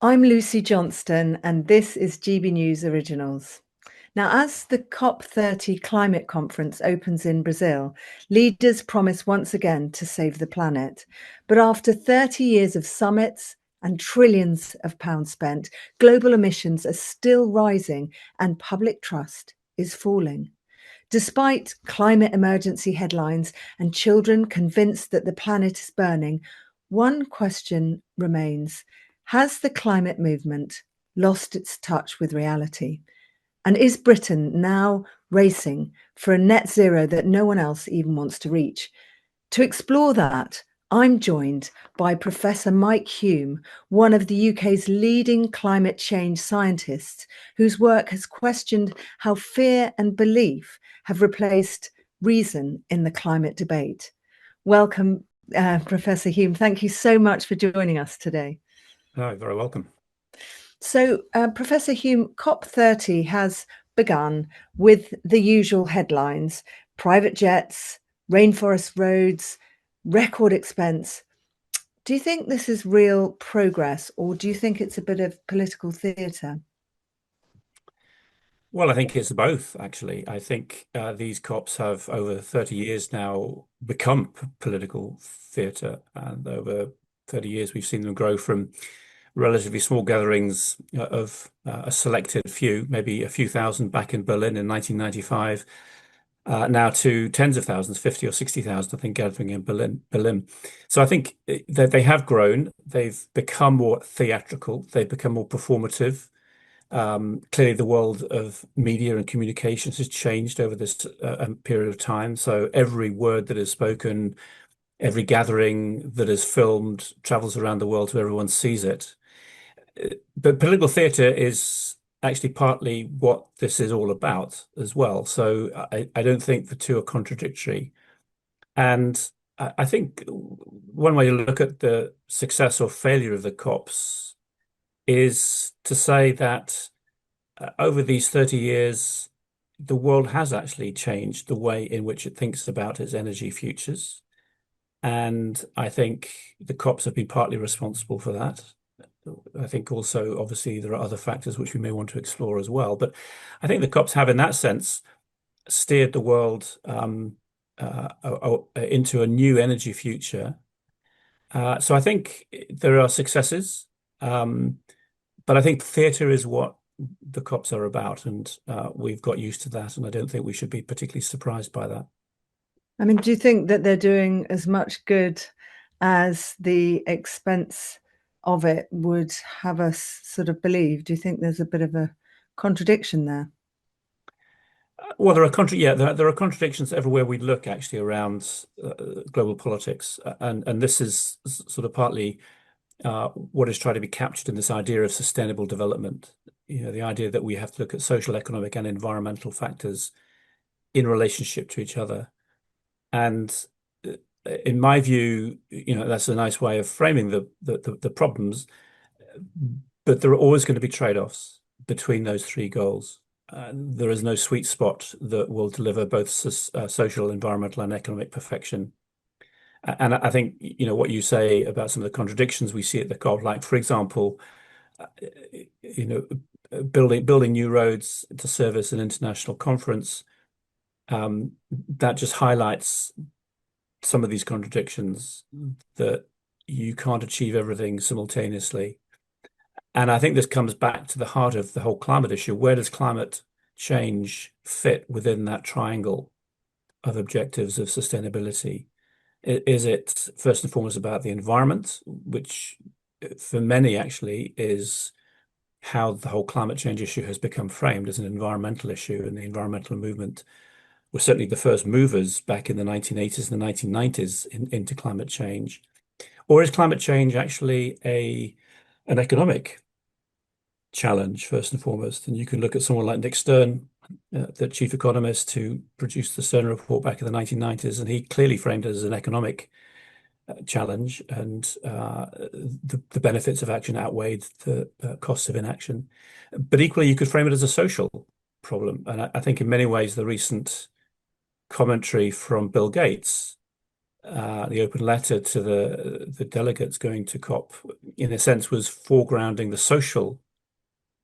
I'm Lucy Johnston, and this is GB News Originals. Now, as the COP30 climate conference opens in Brazil, leaders promise once again to save the planet. But after 30 years of summits and trillions of pounds spent, global emissions are still rising and public trust is falling. Despite climate emergency headlines and children convinced that the planet is burning, one question remains. Has the climate movement lost its touch with reality? And is Britain now racing for a net zero that no one else even wants to reach? To explore that, I'm joined by Professor Mike Hulme, one of the UK's leading climate change scientists, whose work has questioned how fear and belief have replaced reason in the climate debate. Welcome, Professor Hulme. Thank you so much for joining us today. Oh, very welcome. So, Professor Hulme, COP30 has begun with the usual headlines: private jets, rainforest roads, record expense. Do you think this is real progress, or do you think it's a bit of political theatre? Well, I think it's both, actually. I think these COPs have, over 30 years now, become political theatre. And over 30 years, we've seen them grow from relatively small gatherings of a selected few, maybe a few thousand back in Berlin in 1995, now to tens of thousands, 50 or 60,000, I think, gathering in Berlin. So I think that they have grown. They've become more theatrical. They've become more performative. Clearly, the world of media and communications has changed over this period of time. So every word that is spoken, every gathering that is filmed, travels around the world so everyone sees it. But political theatre is actually partly what this is all about as well. So I don't think the two are contradictory. And I think one way to look at the success or failure of the COPs is to say that over these 30 years, the world has actually changed the way in which it thinks about its energy futures. And I think the COPs have been partly responsible for that. I think also, obviously, there are other factors which we may want to explore as well. But I think the COPs have, in that sense, steered the world into a new energy future. So I think there are successes. But I think theatre is what the COPs are about, and we've got used to that, and I don't think we should be particularly surprised by that. I mean, do you think that they're doing as much good as the expense of it would have us sort of believe? Do you think there's a bit of a contradiction there? Well, there are contradictions everywhere we look, actually, around global politics, and this is sort of partly what is trying to be captured in this idea of sustainable development. You know, the idea that we have to look at social, economic, and environmental factors in relationship to each other. And in my view, you know, that's a nice way of framing the problems. But there are always going to be trade-offs between those three goals. There is no sweet spot that will deliver both social, environmental, and economic perfection. And I think, you know, what you say about some of the contradictions we see at the COP, like, for example, uh, you know, building new roads to service an international conference, that just highlights some of these contradictions, that you can't achieve everything simultaneously. And I think this comes back to the heart of the whole climate issue. Where does climate change fit within that triangle of objectives of sustainability? Is it first and foremost about the environment, which for many actually is how the whole climate change issue has become framed as an environmental issue, and the environmental movement were certainly the first movers back in the 1980s and the 1990s into climate change? Or is climate change actually an economic challenge first and foremost? And you can look at someone like Nick Stern, the chief economist who produced the Stern Report back in the 1990s, and he clearly framed it as an economic challenge, and the benefits of action outweighed the costs of inaction. But equally, you could frame it as a social problem. And I think in many ways, the recent commentary from Bill Gates the open letter to the delegates going to COP, in a sense, was foregrounding the social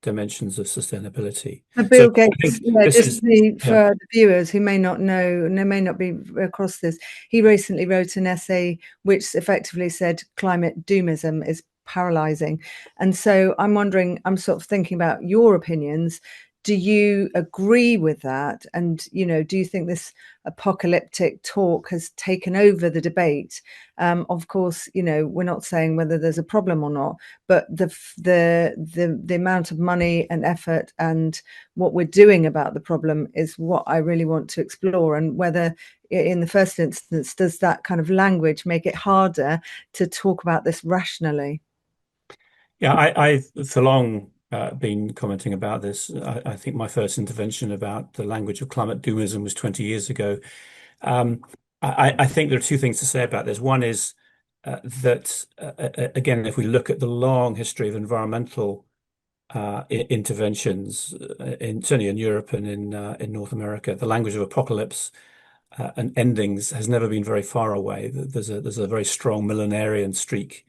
dimensions of sustainability. But So Bill I Gates, think yeah, this just is, yeah. for the viewers who may not know and they may not be across this, he recently wrote an essay which effectively said climate doomism is paralyzing. And so I'm wondering, I'm sort of thinking about your opinions. Do you agree with that? And, do you think this apocalyptic talk has taken over the debate? Of course, we're not saying whether there's a problem or not, but the amount of money and effort and what we're doing about the problem is what I really want to explore, and whether in the first instance does that kind of language make it harder to talk about this rationally? Yeah, I've for long been commenting about this. I think my first intervention about the language of climate doomism was 20 years ago. Um, I think there are two things to say about this. One is that, again, if we look at the long history of environmental interventions, certainly in Europe and in North America, the language of apocalypse and endings has never been very far away. There's a very strong millenarian streak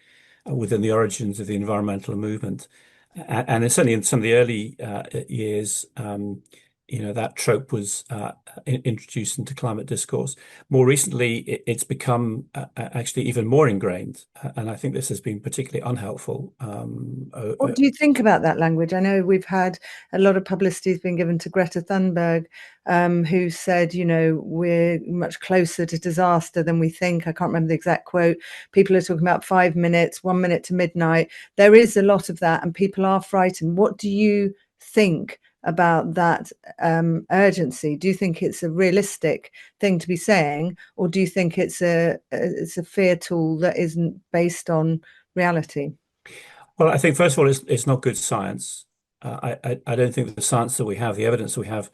within the origins of the environmental movement, and certainly in some of the early years, that trope was introduced into climate discourse. More recently, it's become actually even more ingrained, and I think this has been particularly unhelpful. What do you think about that language? I know we've had a lot of publicity has been given to Greta Thunberg, who said, we're much closer to disaster than we think. I can't remember the exact quote. People are talking about 5 minutes, 1 minute to midnight. There is a lot of that, and people are frightened. What do you think about that urgency? Do you think it's a realistic thing to be saying, or do you think it's a fear tool that isn't based on reality? Well, I think first of all, it's not good science. I don't think the science that we have, the evidence that we have,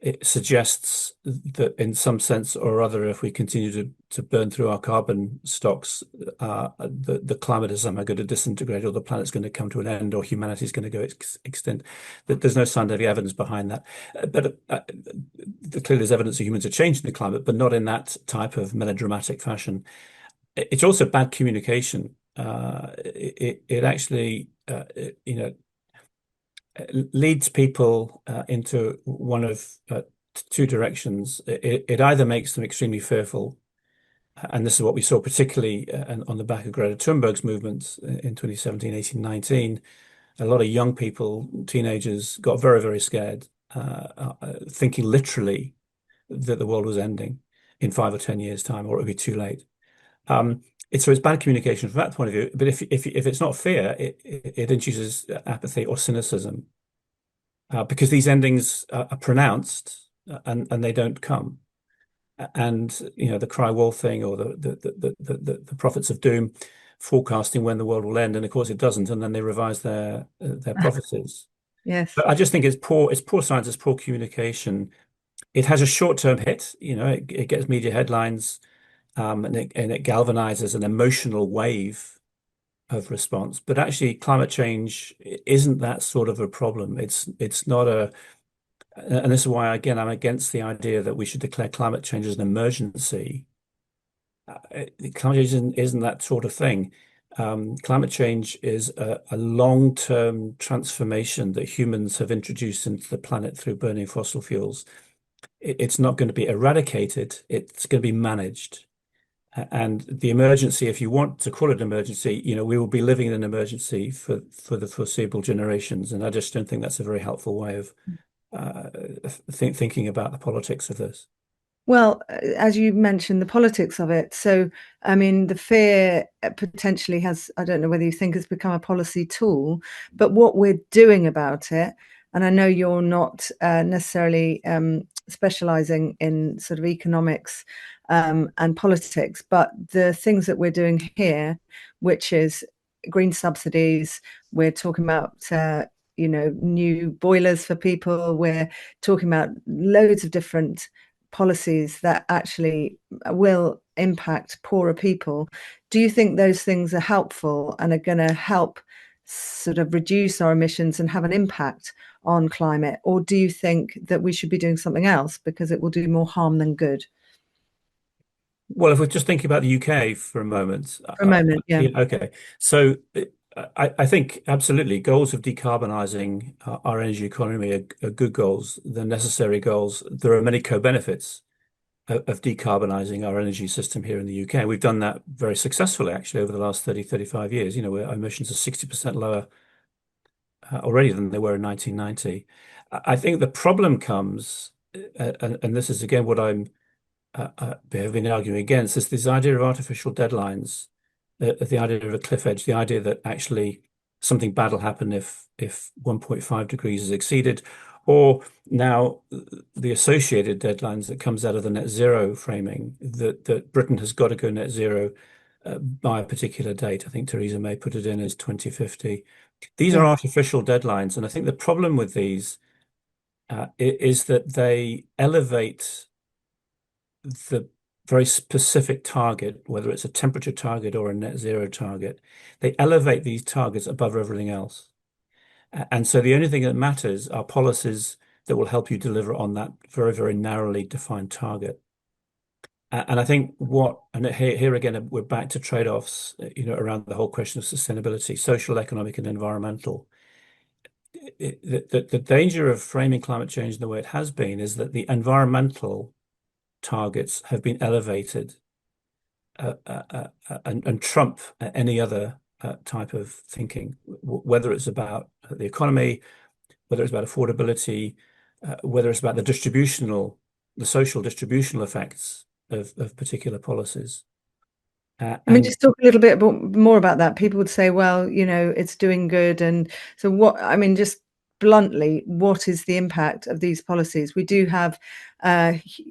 it suggests that in some sense or other, if we continue to burn through our carbon stocks, the climate is somehow going to disintegrate, or the planet's going to come to an end, or humanity is going to go extinct. That there's no scientific evidence behind that. But clearly, there's evidence that humans are changing the climate, but not in that type of melodramatic fashion. It's also bad communication. It actually, leads people into one of two directions. It either makes them extremely fearful, and this is what we saw particularly on the back of Greta Thunberg's movement in 2017, 18, 19. A lot of young people, teenagers, got very, very scared, thinking literally that the world was ending in 5 or 10 years' time, or it would be too late. It's bad communication from that point of view. But if it's not fear, it induces apathy or cynicism, because these endings are pronounced, and they don't come. And the cry wolf thing, or the prophets of doom forecasting when the world will end, and of course it doesn't, and then they revise their prophecies. Yes. But I just think it's poor science, it's poor communication. It has a short-term hit, it gets media headlines, and it galvanizes an emotional wave of response. But actually, climate change isn't that sort of a problem. It's not and this is why, again, I'm against the idea that we should declare climate change as an emergency. Climate change isn't that sort of thing. Climate change is a long-term transformation that humans have introduced into the planet through burning fossil fuels. It's not going to be eradicated, it's going to be managed. And the emergency, if you want to call it an emergency, we will be living in an emergency for the foreseeable generations. And I just don't think that's a very helpful way of thinking about the politics of this. Well, as you mentioned, the politics of it. So, I mean, the fear potentially has, I don't know whether you think it's become a policy tool, but what we're doing about it, and I know you're not necessarily specializing in sort of economics and politics, but the things that we're doing here, which is green subsidies, we're talking about, new boilers for people, we're talking about loads of different policies that actually will impact poorer people. Do you think those things are helpful and are going to help sort of reduce our emissions and have an impact on climate? Or do you think that we should be doing something else because it will do more harm than good? Well, if we're just thinking about the UK for a moment, For a moment, yeah. yeah, okay. So I think absolutely goals of decarbonising our energy economy are good goals. They're necessary goals. There are many co-benefits of decarbonising our energy system here in the UK. We've done that very successfully, actually, over the last 30, 35 years. Our emissions are 60% lower already than they were in 1990. I think the problem comes, and this is again what have been arguing against, is this idea of artificial deadlines, the idea of a cliff edge, the idea that actually something bad will happen if 1.5 degrees is exceeded, or now the associated deadlines that comes out of the net zero framing that Britain has got to go net zero by a particular date. I think Theresa May put it in as 2050. These are Yeah. artificial deadlines, and I think the problem with these is that they elevate the very specific target, whether it's a temperature target or a net zero target, they elevate these targets above everything else. And so the only thing that matters are policies that will help you deliver on that very, very narrowly defined target. And I think and here again, we're back to trade-offs, around the whole question of sustainability, social, economic, and environmental. The danger of framing climate change in the way it has been is that the environmental targets have been elevated and trump any other type of thinking, whether it's about the economy, whether it's about affordability, whether it's about the social distributional effects of particular policies. I mean, And just talk a little bit more about that. People would say, well, it's doing good. And so I mean, just bluntly, what is the impact of these policies? We do have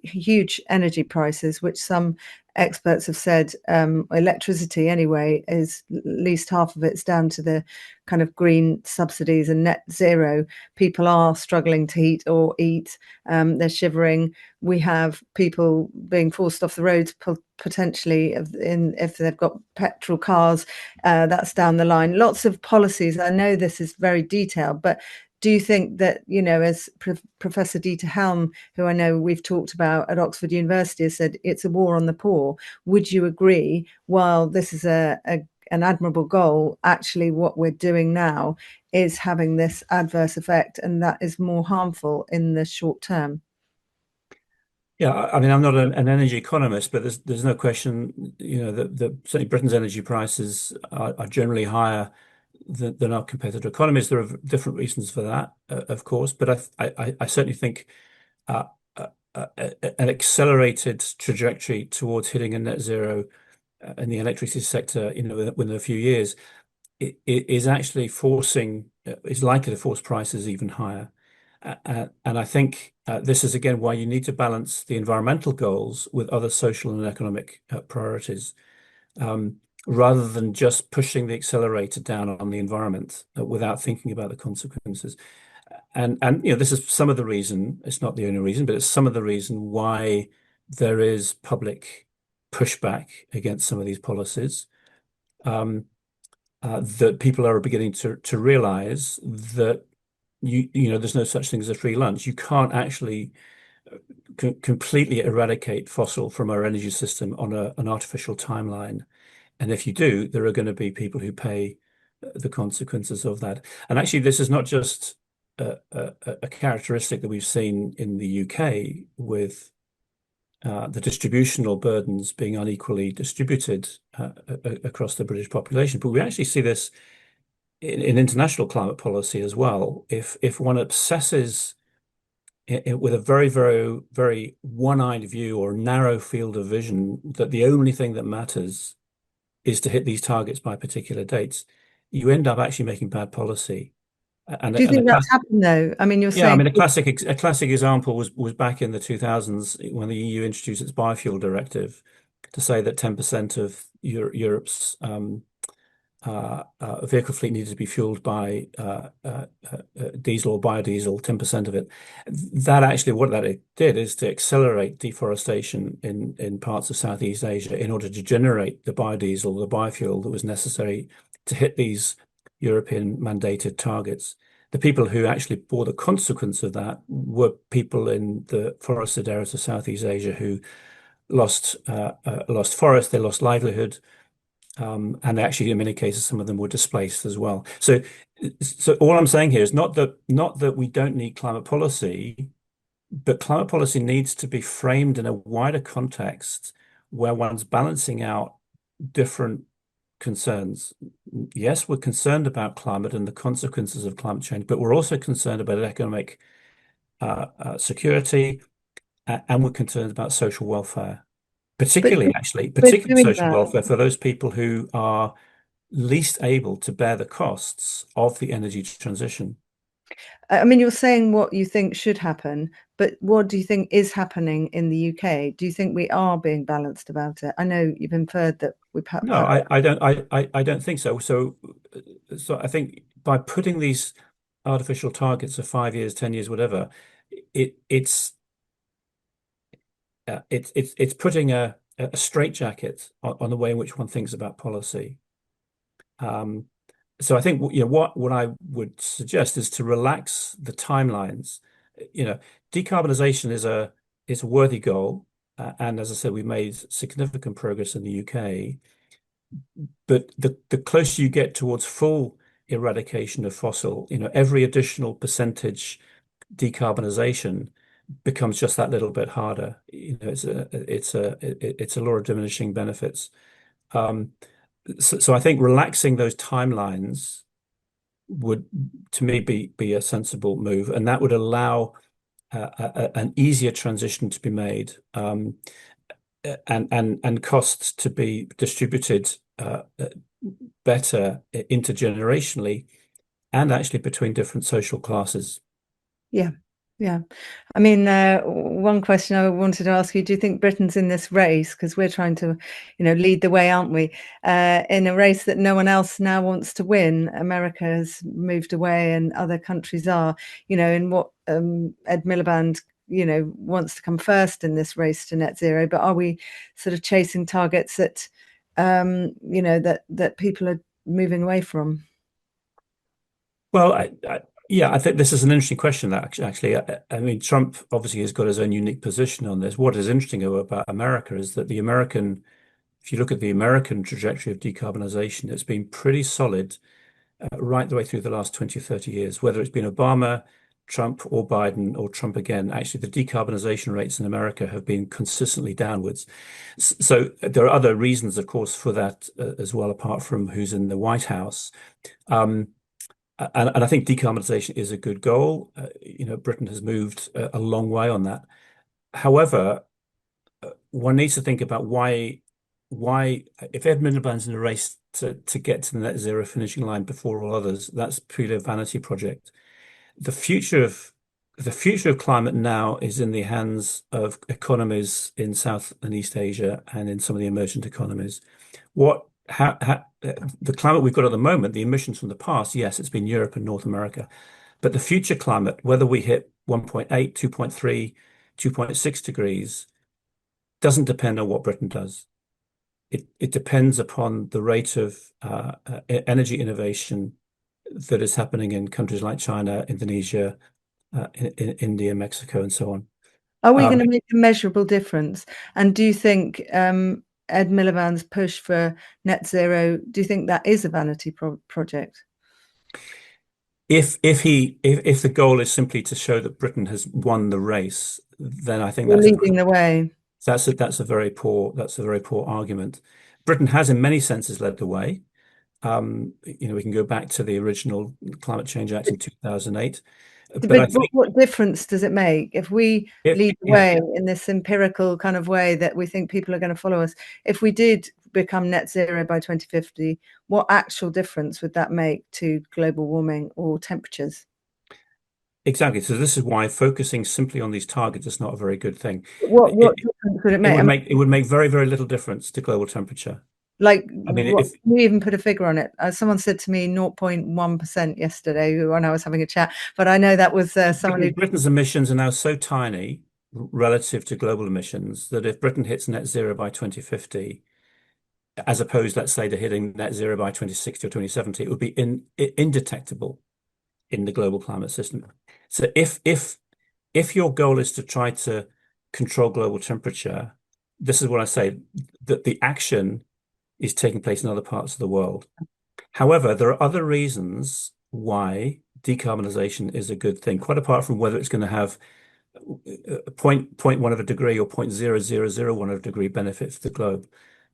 huge energy prices, which some experts have said, electricity anyway, is at least half of it's down to the kind of green subsidies and net zero. People are struggling to heat or eat. They're shivering. We have people being forced off the roads potentially if they've got petrol cars. That's down the line. Lots of policies. I know this is very detailed, but do you think that, as Professor Dieter Helm, who I know we've talked about at Oxford University, has said it's a war on the poor? Would you agree, while this is an admirable goal, actually what we're doing now is having this adverse effect, and that is more harmful in the short term? yeah, I mean, I'm not an energy economist, but there's no question, that certainly Britain's energy prices are generally higher than our competitor economies. There are different reasons for that, of course, but I certainly think uh, an accelerated trajectory towards hitting a net zero in the electricity sector, within a few years, is actually is likely to force prices even higher. And I think this is again why you need to balance the environmental goals with other social and economic priorities, rather than just pushing the accelerator down on the environment without thinking about the consequences. And this is some of the reason, it's not the only reason, but it's some of the reason why there is public pushback against some of these policies. That people are beginning to realize that there's no such thing as a free lunch. You can't actually completely eradicate fossil from our energy system on an artificial timeline. And if you do, there are going to be people who pay the consequences of that. And actually, this is not just a characteristic that we've seen in the UK with the distributional burdens being unequally distributed across the British population, but we actually see this in international climate policy as well. If one obsesses with a very, very, very one-eyed view or narrow field of vision that the only thing that matters is to hit these targets by particular dates, you end up actually making bad policy. And, Do you and the think class, that's happened though? I mean, you're yeah, I saying, mean, a classic example was back in the 2000s when the EU introduced its biofuel directive to say that 10% of Europe's vehicle fleet needed to be fueled by diesel or biodiesel, 10% of it. That actually, what that did is to accelerate deforestation in parts of Southeast Asia in order to generate the biodiesel, the biofuel that was necessary to hit these European mandated targets. The people who actually bore the consequence of that were people in the forested areas of Southeast Asia who lost forest, they lost livelihood, and actually, in many cases, some of them were displaced as well. So all I'm saying here is not that we don't need climate policy, but climate policy needs to be framed in a wider context where one's balancing out different concerns. Yes, we're concerned about climate and the consequences of climate change, but we're also concerned about economic security, and we're concerned about social welfare, But we're particularly doing social that. welfare for those people who are least able to bear the costs of the energy transition. I mean, you're saying what you think should happen, but what do you think is happening in the UK? Do you think we are being balanced about it? I know you've inferred that we No, I don't think so. So I think by putting these artificial targets of 5 years, 10 years, whatever, it it's it's putting a straitjacket on the way in which one thinks about policy. Um, so I think what I would suggest is to relax the timelines. You know, decarbonization is a worthy goal, and as I said, we made significant progress in the UK. But the closer you get towards full eradication of fossil, every additional percentage decarbonization becomes just that little bit harder. It's a law of diminishing benefits. Um, so I think relaxing those timelines would, to me, be a sensible move, and that would allow an easier transition to be made, and costs to be distributed better intergenerationally and actually between different social classes. Yeah, yeah. I mean, one question I wanted to ask you, do you think Britain's in this race? Because we're trying to, lead the way, aren't we? In a race that no one else now wants to win. America has moved away and other countries are, in what Ed Miliband, wants to come first in this race to net zero. But are we sort of chasing targets that, that people are moving away from? Well, yeah, I think this is an interesting question. That actually, I mean, Trump obviously has got his own unique position on this. What is interesting about America is that if you look at the American trajectory of decarbonization, it's been pretty solid right the way through the last 20 or 30 years, whether it's been Obama, Trump, or Biden, or Trump again. Actually, the decarbonization rates in America have been consistently downwards. So there are other reasons, of course, for that as well, apart from who's in the White House. Um, and I think decarbonization is a good goal. Britain has moved a long way on that. However, one needs to think about why if Ed Miliband's in a race to get to the net zero finishing line before all others, that's purely a vanity project. The future of the future of climate now is in the hands of economies in South and East Asia and in some of the emergent economies. The climate we've got at the moment, the emissions from the past, yes, it's been Europe and North America. But the future climate, whether we hit 1.8, 2.3, 2.6 degrees, doesn't depend on what Britain does. It depends upon the rate of energy innovation that is happening in countries like China, Indonesia, in India, Mexico, and so on. Are we Um, going to make a measurable difference? And do you think Ed Miliband's push for net zero, do you think that is a vanity project? if the goal is simply to show that Britain has won the race, then I think We're leading the way. that's a very poor argument. Britain has, in many senses, led the way. We can go back to the original Climate Change Act in 2008, but But I think what difference does it make if we if lead the yeah, way in this empirical kind of way that we think people are going to follow us? If we did become net zero by 2050, what actual difference would that make to global warming or temperatures? exactly. So this is why focusing simply on these targets is not a very good thing. What It, difference would it it make? I would mean, make very, very little difference to global temperature. like, I mean, what, can you even put a figure on it? Someone said to me 0.1% yesterday when I was having a chat, but I know that was someone who. Britain's emissions are now so tiny relative to global emissions that if Britain hits net zero by 2050, as opposed, let's say, to hitting net zero by 2060 or 2070, it would be indetectable in the global climate system. So if your goal is to try to control global temperature, this is what I say, that the action is taking place in other parts of the world. However, there are other reasons why decarbonisation is a good thing, quite apart from whether it's going to have point one of a degree or 0.0001 of a degree benefit for the globe.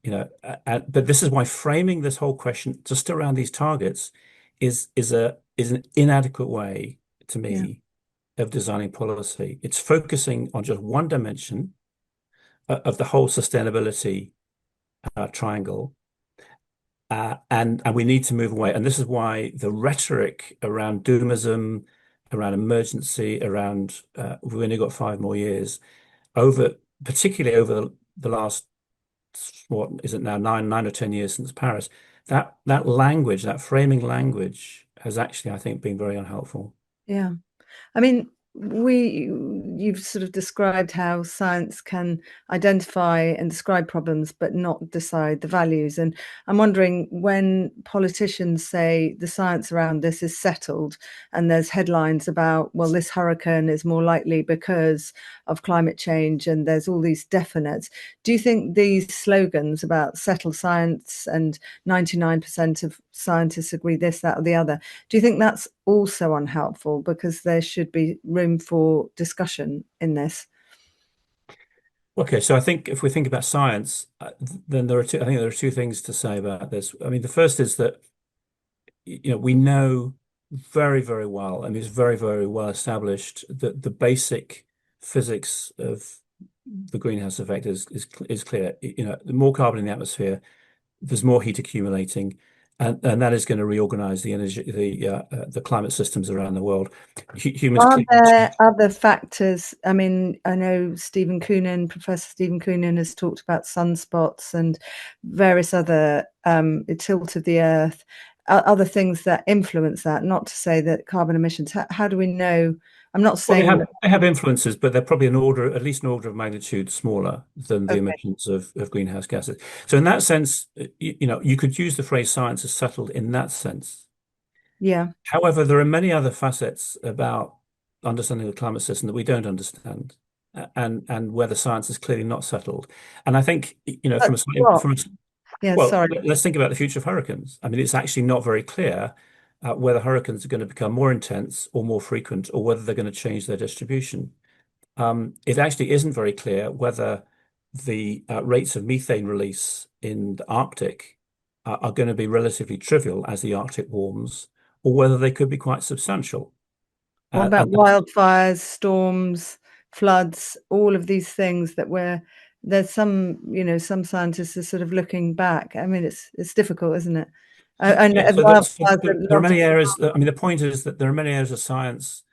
But this is why framing this whole question just around these targets is an inadequate way to Yeah. me of designing policy. It's focusing on just one dimension of the whole sustainability triangle. And we need to move away. And this is why the rhetoric around doomism, around emergency, around we've only got 5 more years, particularly over the last, what is it now, 9 or 10 years since Paris, that language, that framing language has actually, I think, been very unhelpful. Yeah. I mean, you've sort of described how science can identify and describe problems, but not decide the values. And I'm wondering, when politicians say the science around this is settled, and there's headlines about, well, this hurricane is more likely because of climate change, and there's all these definites. Do you think these slogans about settled science and 99% of scientists agree this, that, or the other, do you think that's also unhelpful, because there should be room for discussion in this? Okay, so I think if we think about science, then I think there are two things to say about this. I mean, the first is that we know very, very well, and it's very, very well established that the basic physics of the greenhouse effect is clear. The more carbon in the atmosphere, there's more heat accumulating, and that is going to reorganize the energy, the climate systems around the world. Humans Are clearly there other factors? I mean, I know Professor Stephen Coonan has talked about sunspots and various other tilt of the earth, other things that influence that. Not to say that carbon emissions. How do we know? I'm not Well, saying that. they have influences, but they're probably at least an order of magnitude smaller than the Okay, emissions of greenhouse gases. So in that sense, you could use the phrase science is settled in that sense. yeah. However, there are many other facets about understanding the climate system that we don't understand, and where the science is clearly not settled. And I think, But what? Yeah, well, sorry. let's think about the future of hurricanes. I mean, it's actually not very clear whether hurricanes are going to become more intense or more frequent, or whether they're going to change their distribution. It actually isn't very clear whether the rates of methane release in the Arctic are going to be relatively trivial as the Arctic warms, or whether they could be quite substantial. What about And wildfires, storms, floods, all of these things that there's some scientists are sort of looking back. I mean, it's difficult, isn't it? And yeah, so, wildfires, a there are lot of many areas. I mean, the point is that there are many areas of science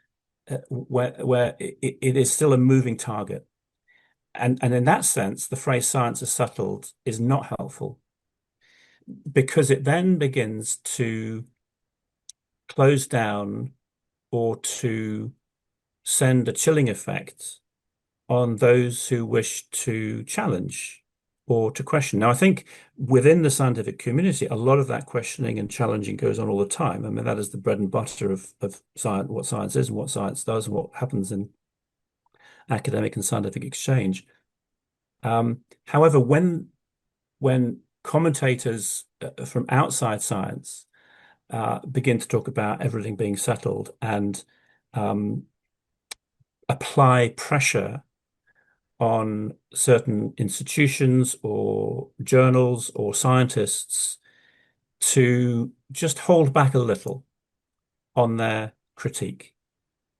where it is still a moving target. And in that sense, the phrase science is settled is not helpful, because it then begins to close down or to send a chilling effect on those who wish to challenge or to question. Now, I think within the scientific community, a lot of that questioning and challenging goes on all the time. I mean, that is the bread and butter of science, what science is and what science does and what happens in academic and scientific exchange. However, when commentators from outside science begin to talk about everything being settled and apply pressure on certain institutions or journals or scientists to just hold back a little on their critique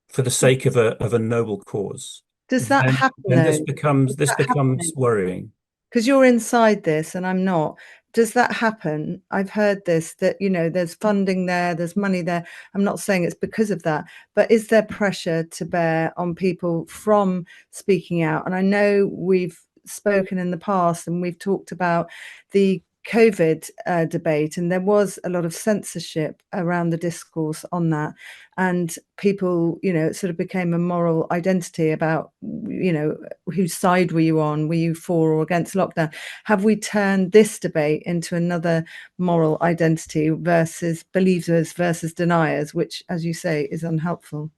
for the sake of a noble cause, Does that happen then though? this Is becomes that happening? worrying. Because you're inside this and I'm not. Does that happen? I've heard this, that, there's funding there, there's money there. I'm not saying it's because of that, but is there pressure to bear on people from speaking out? And I know we've spoken in the past and we've talked about the COVID debate, and there was a lot of censorship around the discourse on that. And people, it sort of became a moral identity about, whose side were you on? Were you for or against lockdown? Have we turned this debate into another moral identity versus believers versus deniers, which, as you say, is unhelpful,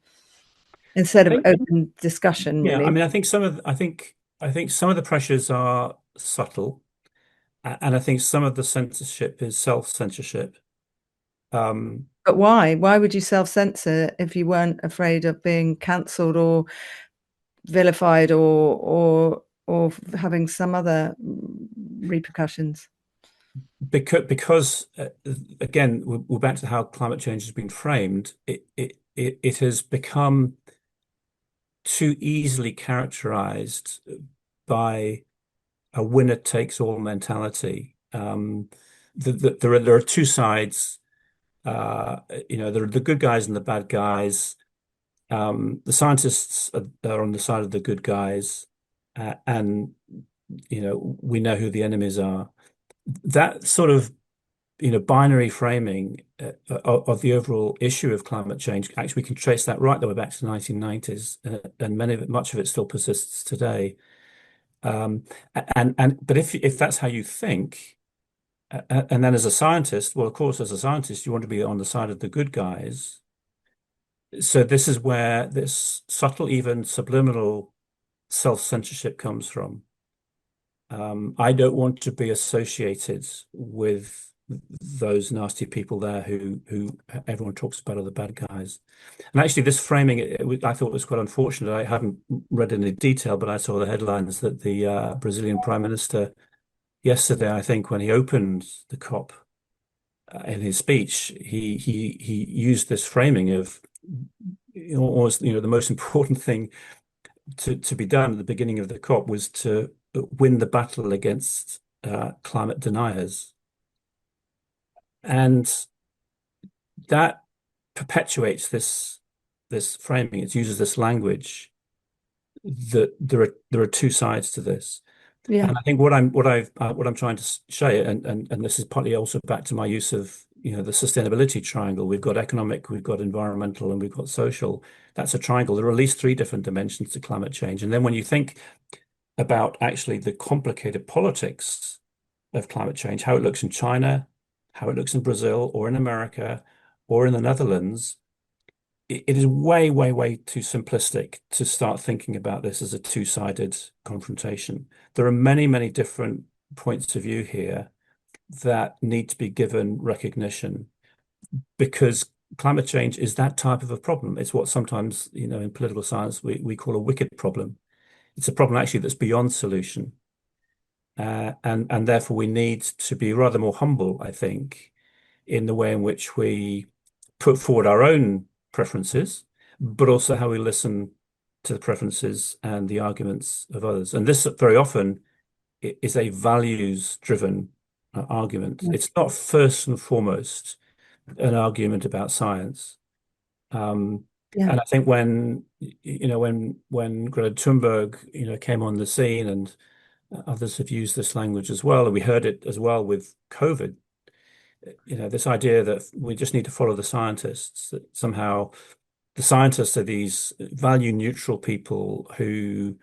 instead I of think, open discussion, yeah, I really? mean, I think some of the pressures are subtle, and I think some of the censorship is self-censorship. Um, But why? Why would you self-censor if you weren't afraid of being cancelled or vilified or having some other repercussions? because again, we're back to how climate change has been framed. It has become too easily characterized by a winner takes all mentality. There are two sides. There are the good guys and the bad guys. The scientists are on the side of the good guys, and we know who the enemies are. That sort of binary framing of the overall issue of climate change. Actually, we can trace that right the way back to the 1990s, and much of it still persists today. Um, but if that's how you think, and then as a scientist, well, of course, as a scientist, you want to be on the side of the good guys. So this is where this subtle, even subliminal self-censorship comes from. I don't want to be associated with those nasty people there who everyone talks about are the bad guys. And actually, this framing, I thought was quite unfortunate. I haven't read any detail, but I saw the headlines that the Brazilian Prime Minister yesterday, I think, when he opened the COP in his speech, he used this framing of almost, the most important thing to be done at the beginning of the COP was to win the battle against climate deniers. And that perpetuates this framing. It uses this language that there are two sides to this. Yeah, And I think what I'm trying to say, and this is partly also back to my use of the sustainability triangle. We've got economic, we've got environmental, and we've got social. That's a triangle. There are at least three different dimensions to climate change. And then when you think about actually the complicated politics of climate change, how it looks in China, how it looks in Brazil, or in America, or in the Netherlands, it is way, way, way too simplistic to start thinking about this as a two-sided confrontation. There are many, many different points of view here that need to be given recognition because climate change is that type of a problem. It's what sometimes, in political science, we call a wicked problem. It's a problem actually that's beyond solution. And therefore we need to be rather more humble, I think, in the way in which we put forward our own preferences, but also how we listen to the preferences and the arguments of others. And this very often is a values-driven argument. yeah, It's not first and foremost an argument about science. Um, yeah, and I think when Greta Thunberg, came on the scene, and others have used this language as well, and we heard it as well with COVID. This idea that we just need to follow the scientists, that somehow the scientists are these value neutral people who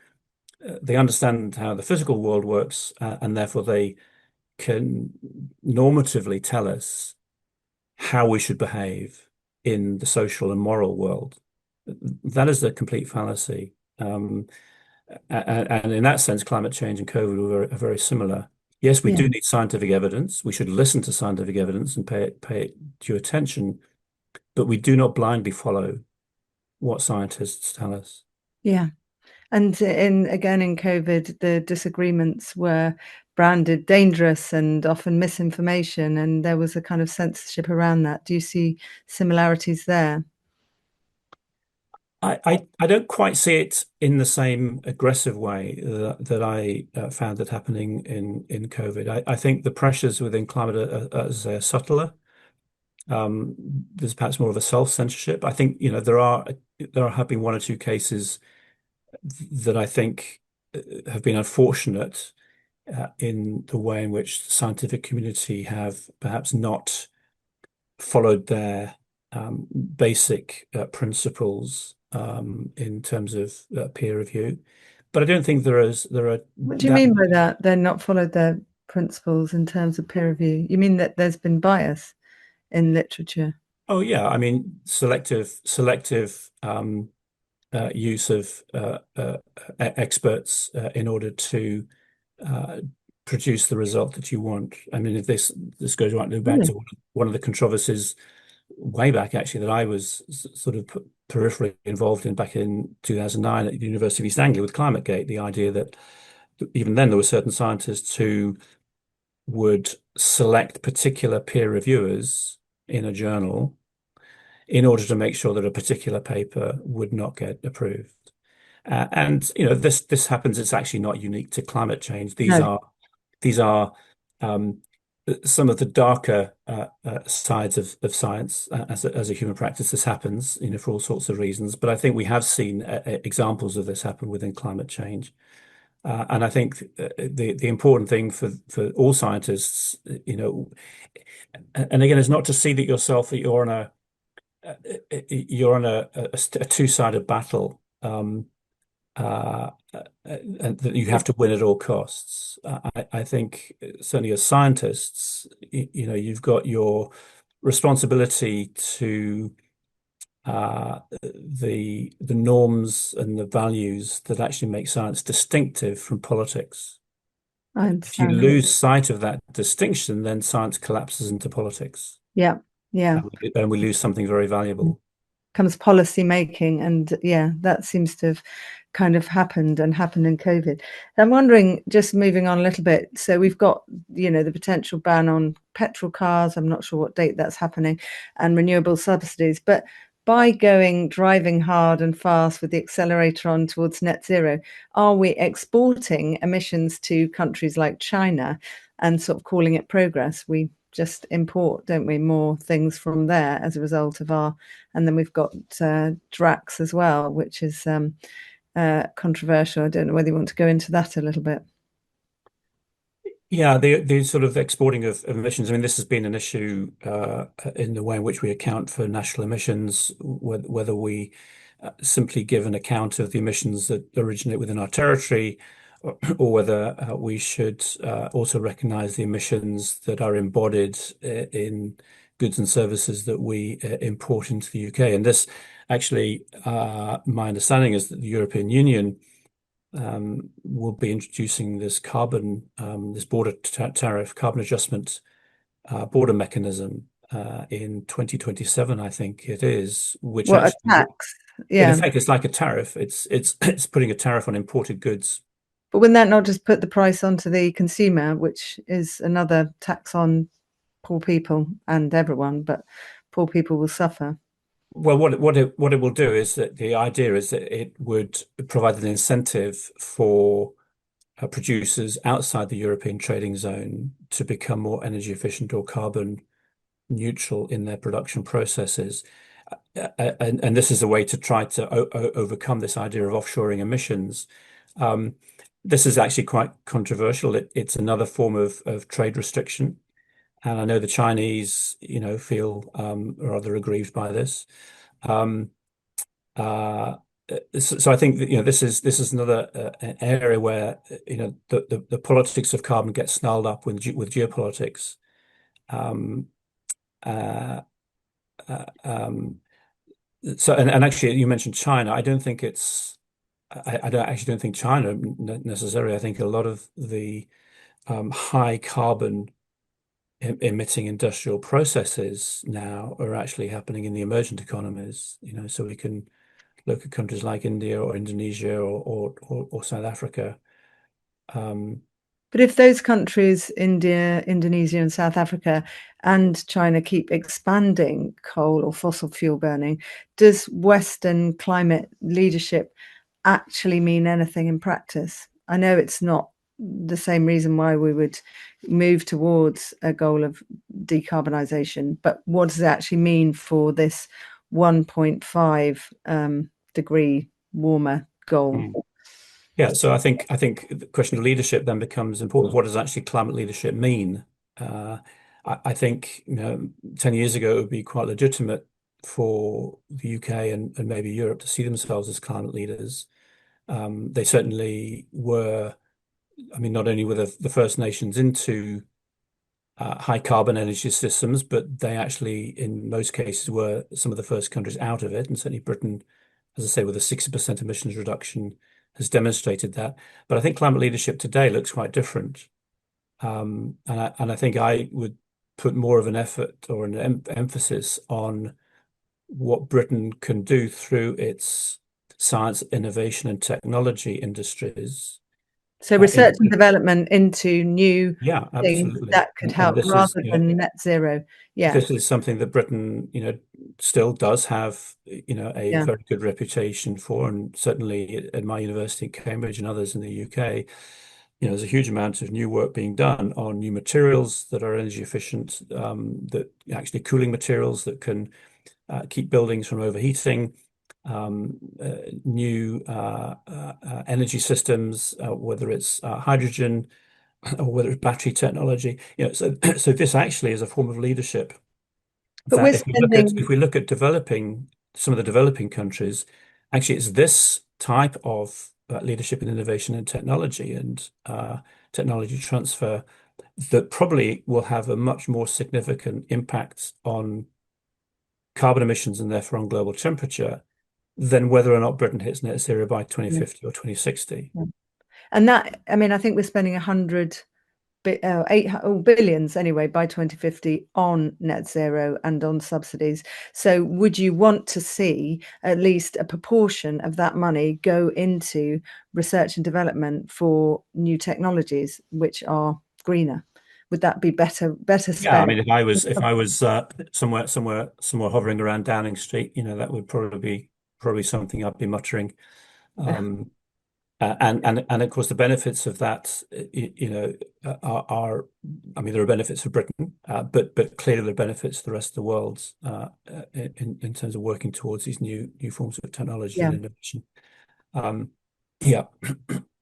they understand how the physical world works, and therefore they can normatively tell us how we should behave in the social and moral world. That is a complete fallacy. And in that sense, climate change and COVID are very similar. Yes, we yeah, do need scientific evidence. We should listen to scientific evidence and pay it due attention, but we do not blindly follow what scientists tell us. yeah. And in COVID, the disagreements were branded dangerous and often misinformation, and there was a kind of censorship around that. Do you see similarities there? I don't quite see it in the same aggressive way that I found it happening in COVID. I think the pressures within climate are, as I say, are subtler. There's perhaps more of a self-censorship. I think, there have been one or two cases that I think have been unfortunate in the way in which the scientific community have perhaps not followed their basic principles in terms of peer review. But I don't think there are What do you that. mean by that? They're not followed their principles in terms of peer review. You mean that there's been bias in literature? Oh yeah, I mean selective use of experts in order to uh, produce the result that you want. I mean, if this goes right back Really? to one of the controversies way back, actually, that I was sort of peripherally involved in back in 2009 at the University of East Anglia with ClimateGate, the idea that even then there were certain scientists who would select particular peer reviewers in a journal in order to make sure that a particular paper would not get approved. And this happens. It's actually not unique to climate change. No. These are um, some of the darker sides of science as a human practice. This happens, for all sorts of reasons. But I think we have seen examples of this happen within climate change. And I think the important thing for all scientists, and again, is not to see that yourself that you're on a two-sided battle. And that you have to win at all costs. I think certainly as scientists, you've got your responsibility to the norms and the values that actually make science distinctive from politics. I If you understand. lose sight of that distinction, then science collapses into politics, Yeah. Yeah. and we lose something very valuable. Comes policy making, and yeah, that seems to have kind of happened in COVID. I'm wondering, just moving on a little bit, so we've got the potential ban on petrol cars. I'm not sure what date that's happening, and renewable subsidies, but by driving hard and fast with the accelerator on towards net zero, are we exporting emissions to countries like China and sort of calling it progress? We just import, don't we, more things from there as a result of and then we've got Drax as well, which is controversial. I don't know whether you want to go into that a little bit. Yeah, the sort of exporting of emissions. I mean, this has been an issue in the way in which we account for national emissions, whether we simply give an account of the emissions that originate within our territory, or whether we should also recognize the emissions that are embodied in goods and services that we import into the UK. And this actually, my understanding is that the European Union will be introducing this this border tariff, carbon adjustment border mechanism in 2027, I think it is, which What, a actually, tax? in Yeah. effect, it's like a tariff. It's putting a tariff on imported goods. But wouldn't that not just put the price onto the consumer, which is another tax on poor people and everyone, but poor people will suffer? Well, what it will do is that the idea is that it would provide an incentive for producers outside the European trading zone to become more energy efficient or carbon neutral in their production processes. And this is a way to try to overcome this idea of offshoring emissions. Um, this is actually quite controversial. It's another form of trade restriction. And I know the Chinese, feel rather aggrieved by this. Um, uh, so I think that, this is another area where the politics of carbon gets snarled up with geopolitics. Um, uh, um, and actually, you mentioned China. I don't think I don't think China necessarily. I think a lot of the high carbon emitting industrial processes now are actually happening in the emergent economies. So we can look at countries like India or Indonesia or South Africa. But if those countries, India, Indonesia, and South Africa, and China keep expanding coal or fossil fuel burning, does Western climate leadership actually mean anything in practice? I know it's not the same reason why we would move towards a goal of decarbonisation, but what does it actually mean for this 1.5 degree warmer goal? Yeah, so I think the question of leadership then becomes important. What does actually climate leadership mean? Uh, I think 10 years ago it would be quite legitimate for the UK and maybe Europe to see themselves as climate leaders. They certainly were. I mean, not only were the First Nations into high carbon energy systems, but they actually, in most cases, were some of the first countries out of it. And certainly Britain, as I say, with a 60% emissions reduction, has demonstrated that. But I think climate leadership today looks quite different. And I think I would put more of an effort or an emphasis on what Britain can do through its science, innovation, and technology industries. So In research and development into new Yeah, things absolutely. that could And help this is, rather than net zero. Yeah, this is something that Britain, still does have, a yeah, very good reputation for, and certainly at my university in Cambridge and others in the UK, there's a huge amount of new work being done on new materials that are energy efficient, that actually cooling materials that can keep buildings from overheating, new energy systems, whether it's hydrogen or whether it's battery technology. So this actually is a form of leadership but we're that spending. if we look at developing some of the developing countries, actually it's this type of leadership in innovation and technology and technology transfer that probably will have a much more significant impact on carbon emissions and therefore on global temperature than whether or not Britain hits net zero by Yeah, 2050 or 2060. yeah. And that, I mean, I think we're spending billions anyway by 2050 on net zero and on subsidies. So would you want to see at least a proportion of that money go into research and development for new technologies which are greener? Would that be better Yeah, I spent? mean, if I was somewhere hovering around Downing Street, that would probably something I'd be muttering. Um, and of course, the benefits of that, are, I mean, there are benefits for Britain, but clearly there are benefits to the rest of the world in terms of working towards these new forms of technology Yeah. and innovation. Um, yeah,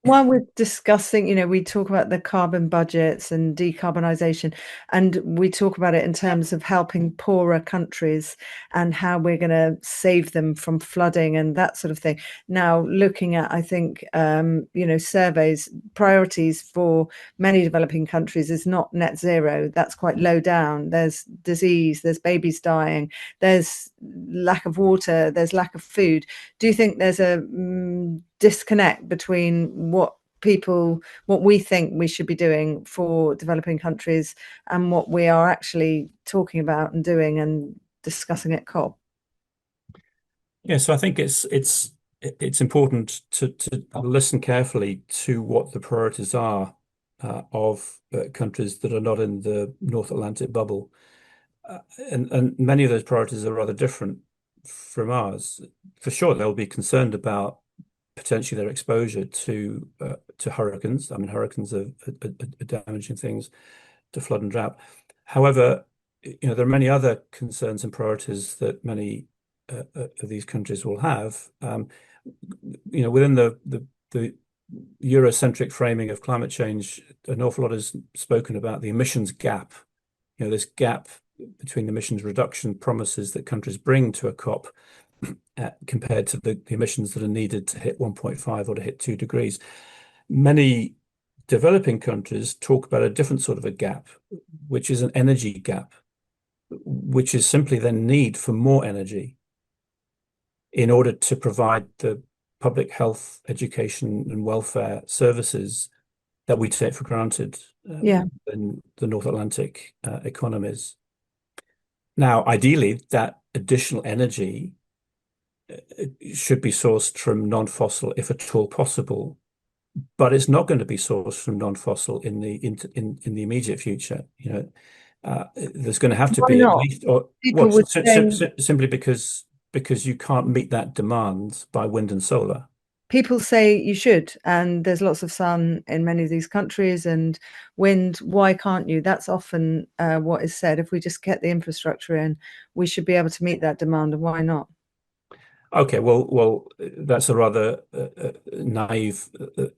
While we're discussing, we talk about the carbon budgets and decarbonisation, and we talk about it in terms of helping poorer countries and how we're going to save them from flooding and that sort of thing. Now, looking at, I think, surveys, priorities for many developing countries is not net zero. That's quite low down. There's disease, there's babies dying, there's lack of water, there's lack of food. Do you think there's a disconnect between what we think we should be doing for developing countries and what we are actually talking about and doing and discussing at COP? yeah. So I think it's important to listen carefully to what the priorities are of countries that are not in the North Atlantic bubble. And many of those priorities are rather different from ours. For sure, they'll be concerned about potentially their exposure to hurricanes. I mean, hurricanes are damaging things, to flood and drought. However, there are many other concerns and priorities that many of these countries will have. Within the Eurocentric framing of climate change, an awful lot is spoken about the emissions gap. This gap between the emissions reduction promises that countries bring to a COP compared to the emissions that are needed to hit 1.5 or to hit 2 degrees. Many developing countries talk about a different sort of a gap, which is an energy gap, which is simply the need for more energy in order to provide the public health, education, and welfare services that we take for granted Yeah. in the North Atlantic economies. Now, ideally, that additional energy should be sourced from non-fossil, if at all possible, but it's not going to be sourced from non-fossil in the immediate future. There's going to have to Why be at not? least, or People well, would say simply because you can't meet that demand by wind and solar. people say you should, and there's lots of sun in many of these countries and wind. Why can't you? That's often what is said. If we just get the infrastructure in, we should be able to meet that demand, and why not? Okay, well, that's a rather naive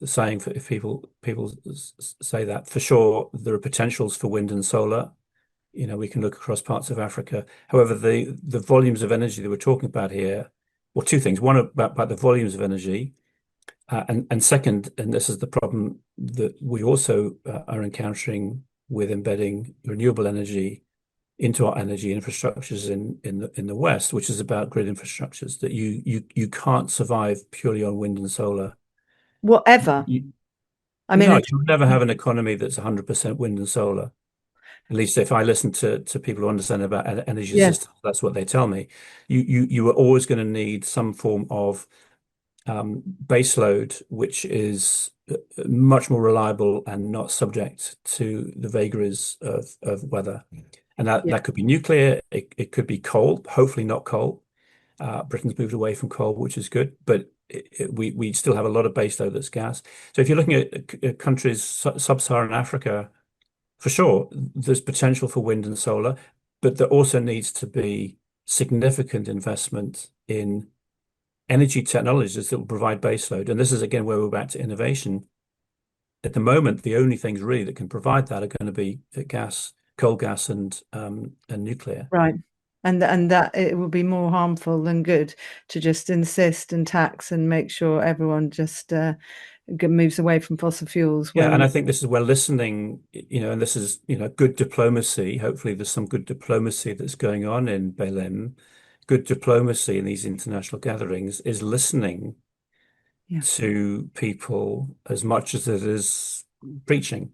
saying for if people say that. For sure, there are potentials for wind and solar. We can look across parts of Africa. However, the volumes of energy that we're talking about here, well, two things. One about the volumes of energy, and second, and this is the problem that we also are encountering with embedding renewable energy into our energy infrastructures in the West, which is about grid infrastructures that you can't survive purely on wind and solar. Whatever. You, I mean, No, you'll never have an economy that's 100% wind and solar. At least if I listen to people who understand about energy yes, systems, that's what they tell me. You are always going to need some form of base load, which is much more reliable and not subject to the vagaries of weather. And yeah, that could be nuclear, it could be coal, hopefully not coal. Britain's moved away from coal, which is good, but we still have a lot of base load that's gas. So if you're looking at countries, sub-Saharan Africa, for sure, there's potential for wind and solar, but there also needs to be significant investment in energy technologies that will provide baseload. And this is again where we're back to innovation. At the moment, the only things really that can provide that are going to be gas, coal gas, and nuclear. right. And that it will be more harmful than good to just insist and tax and make sure everyone just moves away from fossil fuels Yeah, and when, I think this is where listening, and this is, good diplomacy. Hopefully, there's some good diplomacy that's going on in Berlin. Good diplomacy in these international gatherings is listening yeah, to people as much as it is preaching.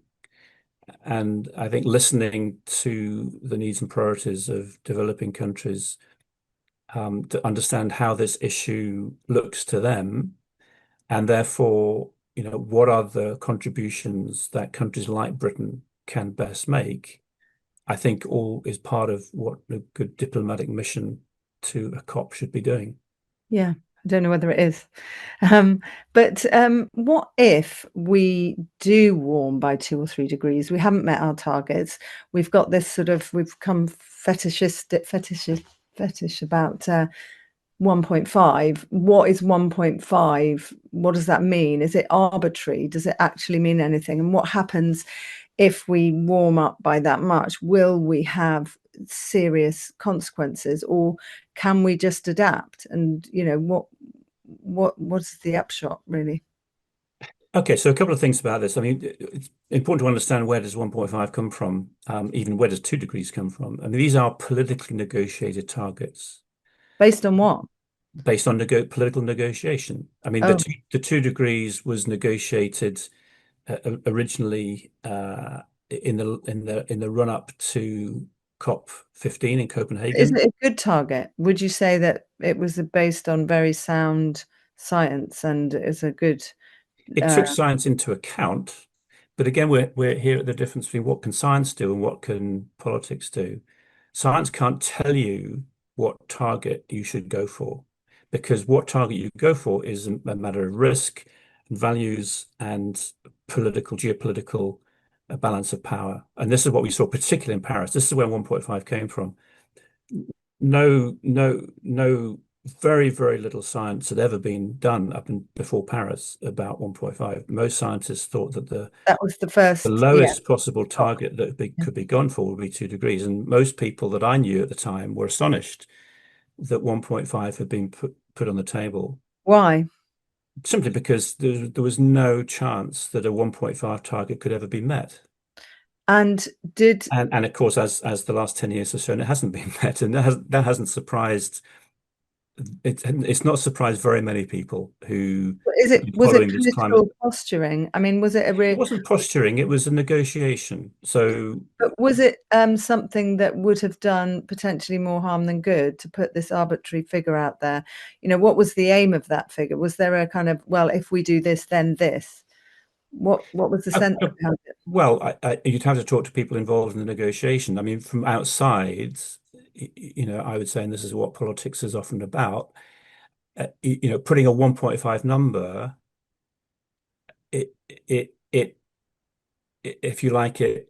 And I think listening to the needs and priorities of developing countries, to understand how this issue looks to them, and therefore, what are the contributions that countries like Britain can best make, I think all is part of what a good diplomatic mission to a COP should be doing. yeah. I don't know whether it is. Um, but what if we do warm by 2 or 3 degrees? We haven't met our targets. We've got this sort of, we've come fetish about 1.5. What is 1.5? What does that mean? Is it arbitrary? Does it actually mean anything? And what happens if we warm up by that much? Will we have serious consequences, or can we just adapt? And what's the upshot really? Okay, so a couple of things about this. I mean, it's important to understand, where does 1.5 come from? Even where does 2 degrees come from? I mean, these are politically negotiated targets Based on what? based on political negotiation. I mean, Oh, the 2 degrees was negotiated originally in the run up to COP 15 in is Copenhagen. it a good target? Would you say that it was based on very sound science and is a good It uh, took science into account, but again, we're here at the difference between what can science do and what can politics do. Science can't tell you what target you should go for, because what target you go for is a matter of risk and values and geopolitical balance of power. And this is what we saw, particularly in Paris. This is where 1.5 came from. No, very, very little science had ever been done up and before Paris about 1.5. Most scientists thought that that was the the first, yeah. lowest possible target that could be gone for would be 2 degrees. And most people that I knew at the time were astonished that 1.5 had been put on the table, Why? simply because there was no chance that a 1.5 target could ever be met. And did And of course, as the last 10 years have shown, it hasn't been met. And that hasn't surprised it's not surprised very many people who is it have been was it following this climate. political posturing? I mean, was it a It real wasn't posturing, it was a negotiation. So, but was it something that would have done potentially more harm than good to put this arbitrary figure out there? What was the aim of that figure? Was there a kind of, well, if we do this, then this? What was the uh, sense uh, behind it? well, you'd have to talk to people involved in the negotiation. I mean, from outside, I would say, and this is what politics is often about, putting a 1.5 number, it, it, it, if you like it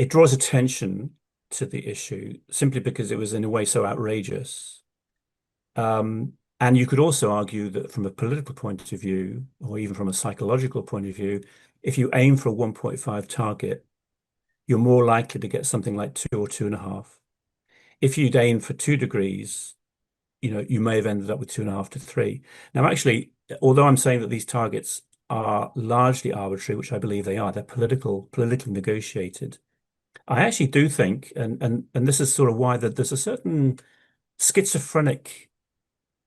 draws attention to the issue simply because it was in a way so outrageous. And you could also argue that from a political point of view, or even from a psychological point of view, if you aim for a 1.5 target, you're more likely to get something like 2 or 2.5. If you'd aim for 2 degrees, you may have ended up with 2.5 to 3. Now, actually, although I'm saying that these targets are largely arbitrary, which I believe they are, they're politically negotiated. I actually do think, and this is sort of why, that there's a certain schizophrenic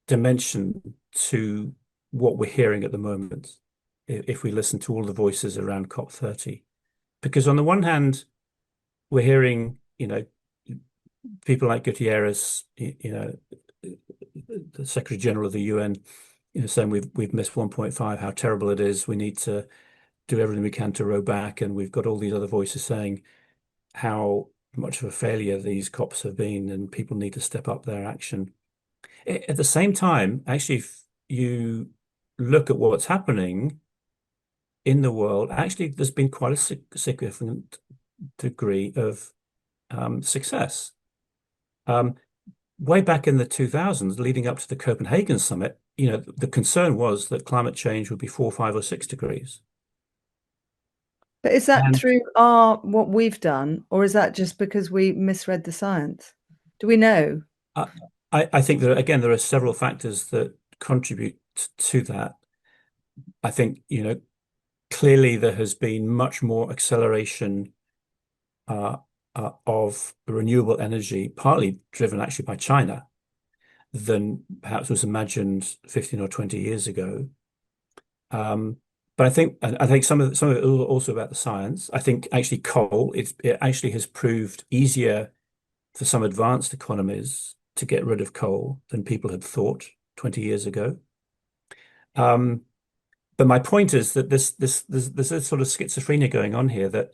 dimension to what we're hearing at the moment. if we listen to all the voices around COP30. Because on the one hand, we're hearing, people like Gutierrez, the Secretary General of the UN, saying we've missed 1.5, how terrible it is. We need to do everything we can to row back. And we've got all these other voices saying how much of a failure these COPs have been, and people need to step up their action. At the same time, actually, if you look at what's happening in the world, actually, there's been quite a significant degree of success. Um, Way back in the 2000s, leading up to the Copenhagen summit, the concern was that climate change would be 4, 5, or 6 degrees. But is that And through our what we've done, or is that just because we misread the science? Do we know? I, I think that, again, there are several factors that contribute to that. I think, clearly there has been much more acceleration uh, of renewable energy, partly driven actually by China, than perhaps was imagined 15 or 20 years ago. Um, but I think some of it is also about the science. I think actually coal, it actually has proved easier for some advanced economies to get rid of coal than people had thought 20 years ago. Um, but my point is that there's a sort of schizophrenia going on here, that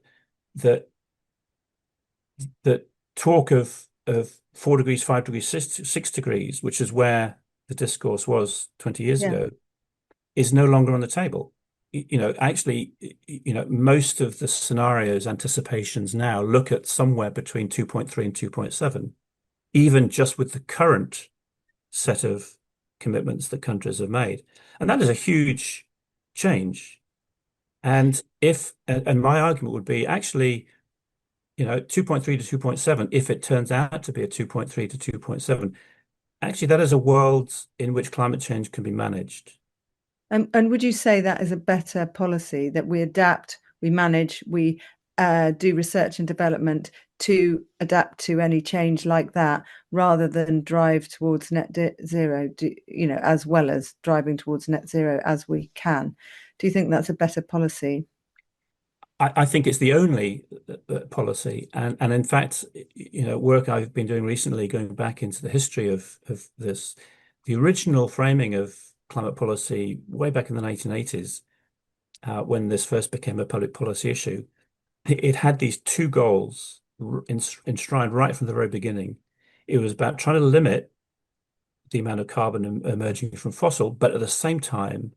that talk of 4 degrees, 5 degrees, 6 degrees, which is where the discourse was 20 years Yeah. ago, is no longer on the table. Actually, most of the scenarios, anticipations now look at somewhere between 2.3 and 2.7, even just with the current set of commitments that countries have made. And that is a huge change. And my argument would be actually, 2.3 to 2.7, if it turns out to be a 2.3 to 2.7, actually that is a world in which climate change can be managed. And would you say that is a better policy, that we adapt, we manage, we do research and development to adapt to any change like that, rather than drive towards zero, as well as driving towards net zero as we can? Do you think that's a better policy? I think it's the only policy. And in fact, work I've been doing recently, going back into the history of this, the original framing of climate policy way back in the 1980s, when this first became a public policy issue, it had these two goals enshrined right from the very beginning. It was about trying to limit the amount of carbon emerging from fossil, but at the same time,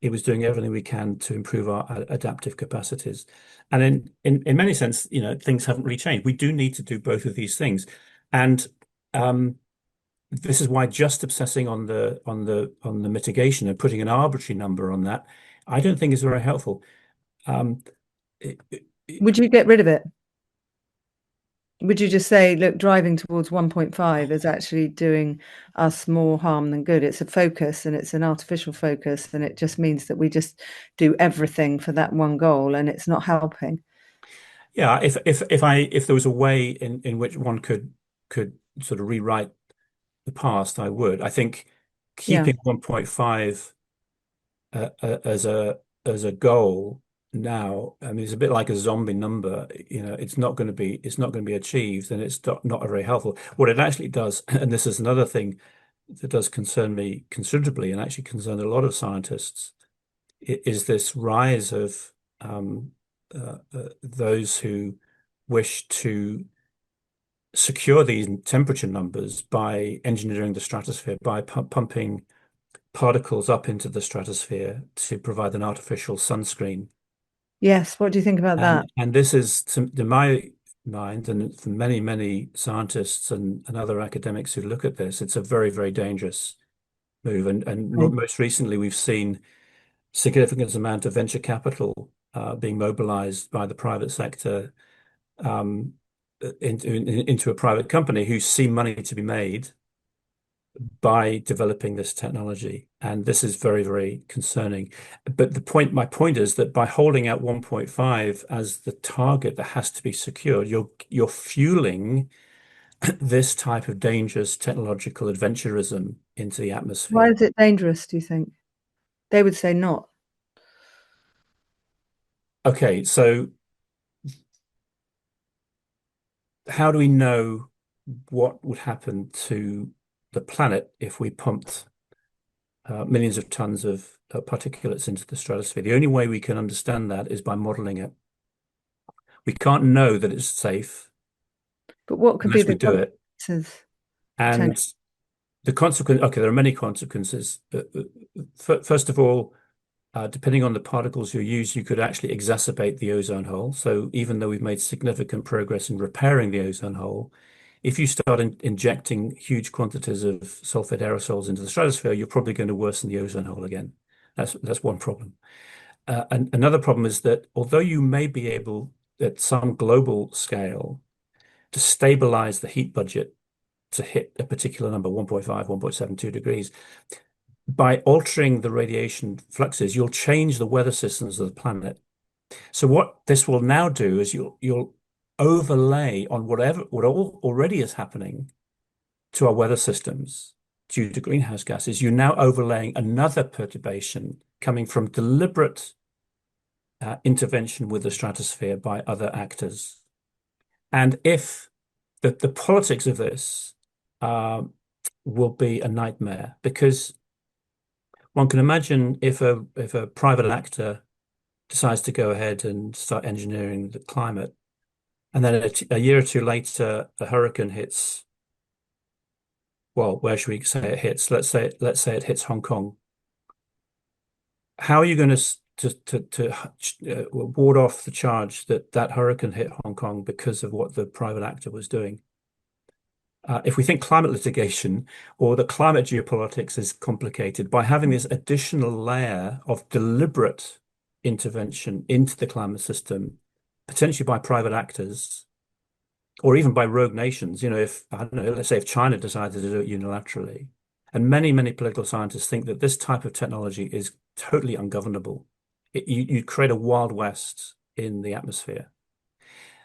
it was doing everything we can to improve our adaptive capacities. And in many sense, things haven't really changed. We do need to do both of these things. And this is why just obsessing on the mitigation and putting an arbitrary number on that, I don't think is very helpful. It, it, Would you get rid of it? Would you just say, look, driving towards 1.5 is actually doing us more harm than good? It's a focus, and it's an artificial focus, and it just means that we just do everything for that one goal, and it's not helping. yeah, if there was a way in which one could sort of rewrite the past, I would. I think Yeah. keeping 1.5 as a goal now, I mean, it's a bit like a zombie number. It's not going to be achieved, and it's not very helpful. What it actually does, and this is another thing that does concern me considerably, and actually concern a lot of scientists, is this rise of those who wish to secure these temperature numbers by engineering the stratosphere, by pumping particles up into the stratosphere to provide an artificial sunscreen. Yes. What do you think about that? And this is, to my mind, and for many, many scientists and other academics who look at this, it's a very, very dangerous move. And Mm. most recently, we've seen significant amount of venture capital being mobilized by the private sector um, into a private company who see money to be made by developing this technology. And this is very, very concerning. But my point is that by holding out 1.5 as the target that has to be secured, you're fueling this type of dangerous technological adventurism into the Why atmosphere. is it dangerous, do you think? They would say not. Okay, so how do we know what would happen to the planet if we pumped millions of tons of particulates into the stratosphere? The only way we can understand that is by modeling it. We can't know that it's safe But what could be unless we the do it. consequences And potentially? the consequence, okay, there are many consequences. First of all, depending on the particles you use, you could actually exacerbate the ozone hole. So even though we've made significant progress in repairing the ozone hole, if you start injecting huge quantities of sulfate aerosols into the stratosphere, you're probably going to worsen the ozone hole again. That's one problem. And another problem is that although you may be able, at some global scale, to stabilize the heat budget to hit a particular number, 1.5, 1.72 degrees, by altering the radiation fluxes, you'll change the weather systems of the planet. So what this will now do is you'll overlay on what already is happening to our weather systems due to greenhouse gases. You're now overlaying another perturbation coming from deliberate intervention with the stratosphere by other actors. And if the politics of this uh, will be a nightmare because one can imagine if a private actor decides to go ahead and start engineering the climate, and then a year or two later, a hurricane hits. Well, where should we say it hits? Let's say it hits Hong Kong. How are you going to ward off the charge that that hurricane hit Hong Kong because of what the private actor was doing? If we think climate litigation or the climate geopolitics is complicated by having this additional layer of deliberate intervention into the climate system, potentially by private actors or even by rogue nations, if, I don't know, let's say if China decided to do it unilaterally. And many, many political scientists think that this type of technology is totally ungovernable. You create a wild west in the atmosphere.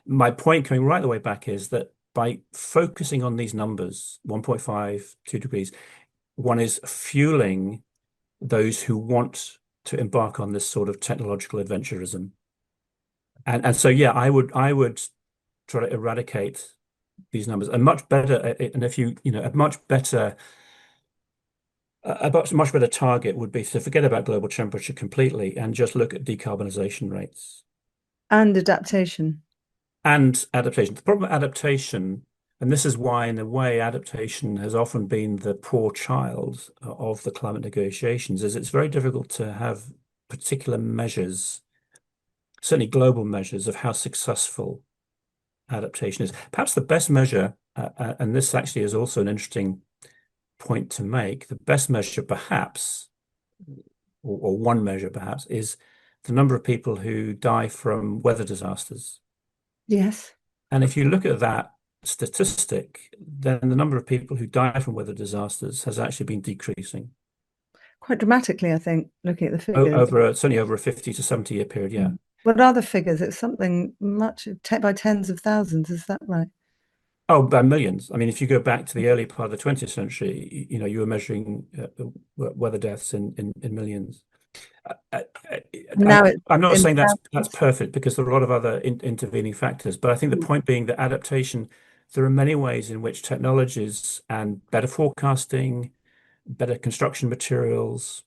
My point coming right the way back is that by focusing on these numbers, 1.5, 2 degrees, one is fueling those who want to embark on this sort of technological adventurism. And so, yeah, I would try to eradicate these numbers. And much better, and if a much better target would be to forget about global temperature completely and just look at decarbonization rates And adaptation. and adaptation. The problem with adaptation, and this is why, in a way, adaptation has often been the poor child of the climate negotiations, is it's very difficult to have particular measures, certainly global measures, of how successful adaptation is. Perhaps the best measure, and this actually is also an interesting point to make, the best measure perhaps, or one measure perhaps, is the number of people who die from weather disasters. Yes. And if you look at that statistic, then the number of people who die from weather disasters has actually been decreasing Quite dramatically, I think, looking at the figures. certainly over a 50 to 70 year period. Yeah. What are the figures? It's something much by tens of thousands. Is that right? Oh, by millions. I mean, if you go back to the early part of the 20th century, you were measuring weather deaths in millions. I, Now it's I'm not in saying that's thousands. perfect because there are a lot of other intervening factors, but I think the point being that adaptation, there are many ways in which technologies and better forecasting, better construction materials,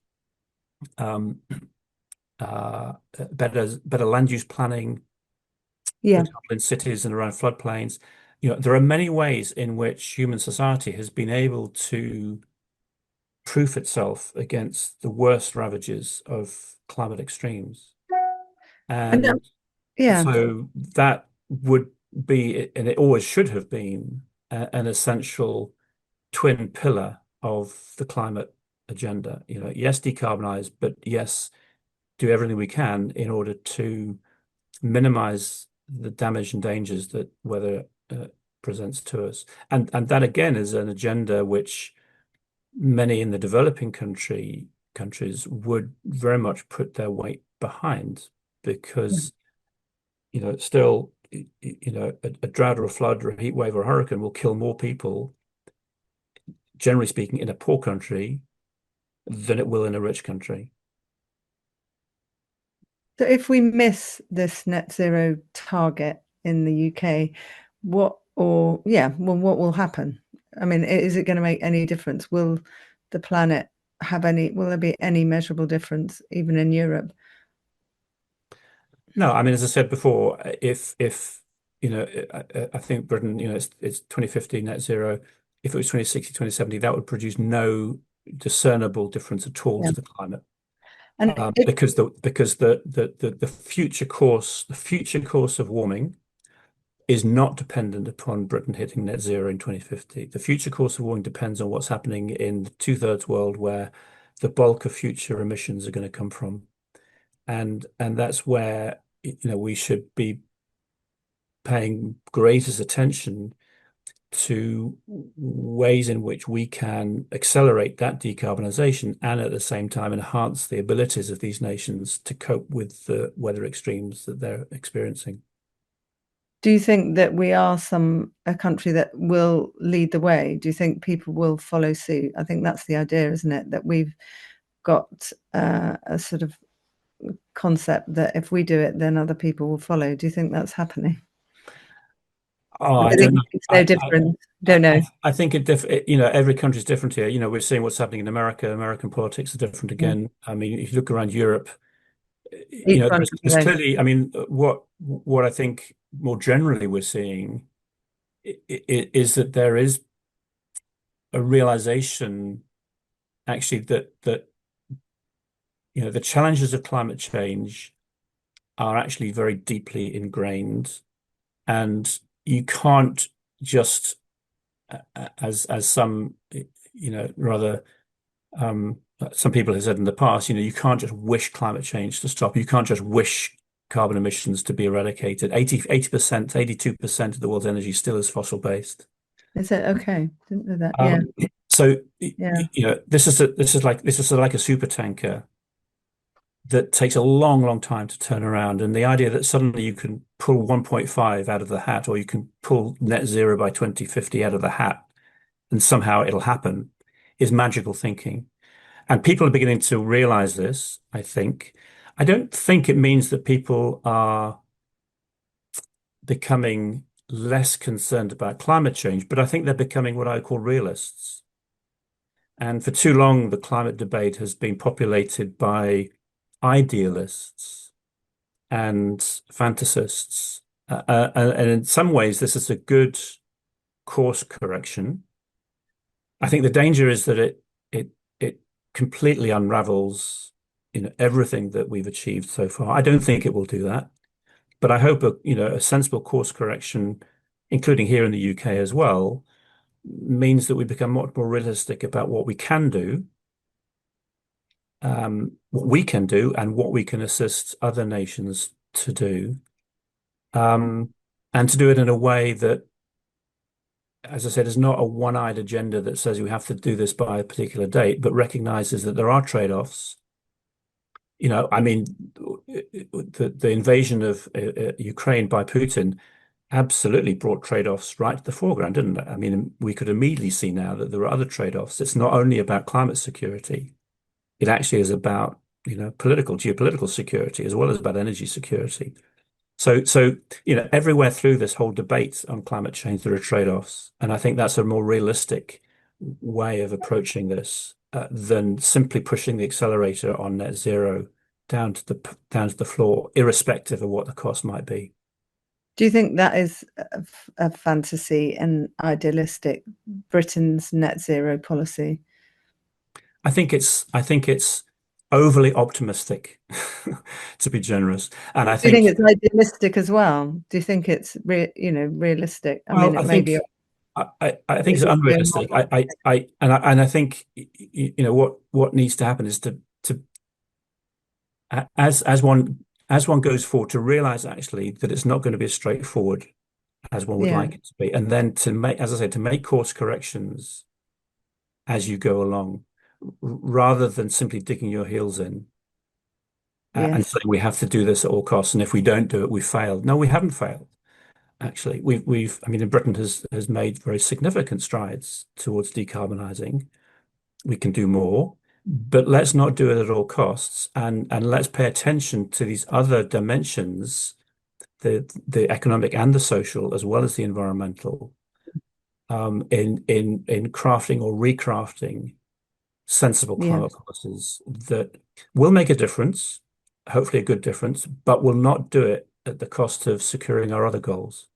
um, better land use planning, for Yeah. example, in cities and around floodplains. There are many ways in which human society has been able to proof itself against the worst ravages of climate extremes. And And yeah. so that would be, and it always should have been, an essential twin pillar of the climate agenda. Yes, decarbonize, but yes, do everything we can in order to minimize the damage and dangers that weather presents to us. And that again is an agenda which many in the developing countries would very much put their weight behind because still a drought or a flood or a heat wave or a hurricane will kill more people, generally speaking, in a poor country than it will in a rich country. So if we miss this net zero target in the UK, what will happen? I mean, is it going to make any difference? Will the planet will there be any measurable difference even in Europe? No, I mean, as I said before, if I think Britain, it's 2050 net zero. If it was 2060, 2070, that would produce no discernible difference at all Yeah. to the climate. And if Because the future course of warming is not dependent upon Britain hitting net zero in 2050. The future course of warming depends on what's happening in the two-thirds world where the bulk of future emissions are going to come from. And that's where we should be paying greatest attention to ways in which we can accelerate that decarbonisation and at the same time enhance the abilities of these nations to cope with the weather extremes that they're experiencing. do you think that we are a country that will lead the way? Do you think people will follow suit? I think that's the idea, isn't it? That we've got a sort of concept that if we do it, then other people will follow. Do you think that's happening? Oh, Or do I you don't think know. it's no different? I, Don't know. I think every country is different here. We're seeing what's happening in America. American politics are different Yeah. again. I mean, if you look around Europe, Each one there's of clearly, I mean, what I think more generally we're seeing is that there is a realization actually that the challenges of climate change are actually very deeply ingrained, and you can't just as some rather some people have said in the past, you can't just wish climate change to stop. You can't just wish carbon emissions to be eradicated. 80%, 82% of the world's energy still is fossil based. Is it okay? Didn't know that. Yeah, Um, so yeah. this is like a super tanker that takes a long, long time to turn around. And the idea that suddenly you can pull 1.5 out of the hat, or you can pull net zero by 2050 out of the hat, and somehow it'll happen, is magical thinking. And people are beginning to realize this, I think. I don't think it means that people are becoming less concerned about climate change, but I think they're becoming what I call realists. And for too long, the climate debate has been populated by idealists and fantasists. And in some ways, this is a good course correction. I think the danger is that it completely unravels, everything that we've achieved so far. I don't think it will do that, but I hope a sensible course correction, including here in the UK as well, means that we become much more realistic about what we can do, and what we can assist other nations to do, um, and to do it in a way that, as I said, is not a one-eyed agenda that says we have to do this by a particular date, but recognizes that there are trade-offs. I mean, the invasion of Ukraine by Putin absolutely brought trade-offs right to the foreground, didn't it? I mean, we could immediately see now that there are other trade-offs. It's not only about climate security. It actually is about, geopolitical security as well as about energy security. So everywhere through this whole debate on climate change, there are trade-offs, and I think that's a more realistic way of approaching this than simply pushing the accelerator on net zero down to the floor, irrespective of what the cost might be. Do you think that is a fantasy and idealistic Britain's net zero policy? I think it's overly optimistic, to be generous, and I Do you think think it's idealistic as well? Do you think it's realistic? I mean, well, it may be. I think Is it's it unrealistic. I think what needs to happen is to as one goes forward to realize actually that it's not going to be as straightforward as one would Yeah, like it to be, and then to make, as I said, to make course corrections as you go along, rather than simply digging your heels in and yes. saying we have to do this at all costs, and if we don't do it, we failed. No, we haven't failed. Actually, I mean, Britain has made very significant strides towards decarbonizing. We can do more. but let's not do it at all costs, and let's pay attention to these other dimensions, the economic and the social, as well as the environmental, in crafting or recrafting sensible Yeah. climate policies that will make a difference, hopefully a good difference, but will not do it at the cost of securing our other goals.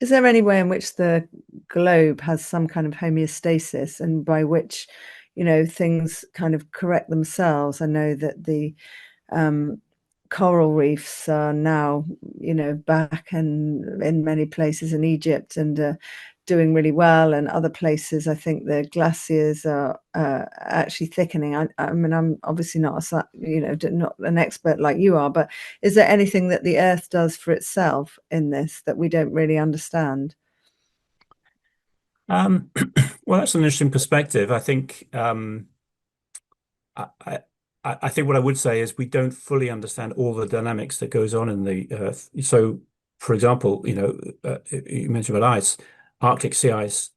Is there any way in which the globe has some kind of homeostasis, and by which, things kind of correct themselves? I know that the um, coral reefs are now, back and in many places in Egypt and doing really well, and other places, I think the glaciers are actually thickening. I mean, I'm obviously not not an expert like you are, but is there anything that the Earth does for itself in this that we don't really understand? Um, well, that's an interesting perspective. I, I, I think what I would say is we don't fully understand all the dynamics that goes on in the Earth. So, for example, you mentioned about ice, Arctic sea ice,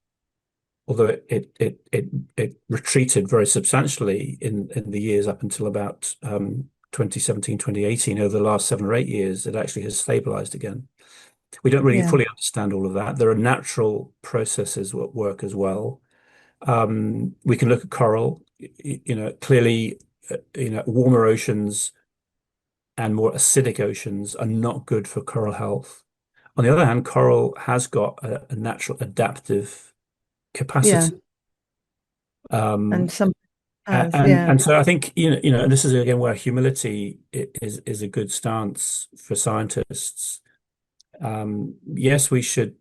although it retreated very substantially in the years up until about 2017, 2018. Over the last 7 or 8 years, it actually has stabilized again. We don't really Yeah, fully understand all of that. There are natural processes at work as well. We can look at coral. Clearly, warmer oceans and more acidic oceans are not good for coral health. On the other hand, coral has got a natural adaptive yeah, capacity. and Um, some has, and yeah, so I think and this is again where humility is a good stance for scientists. Yes, we should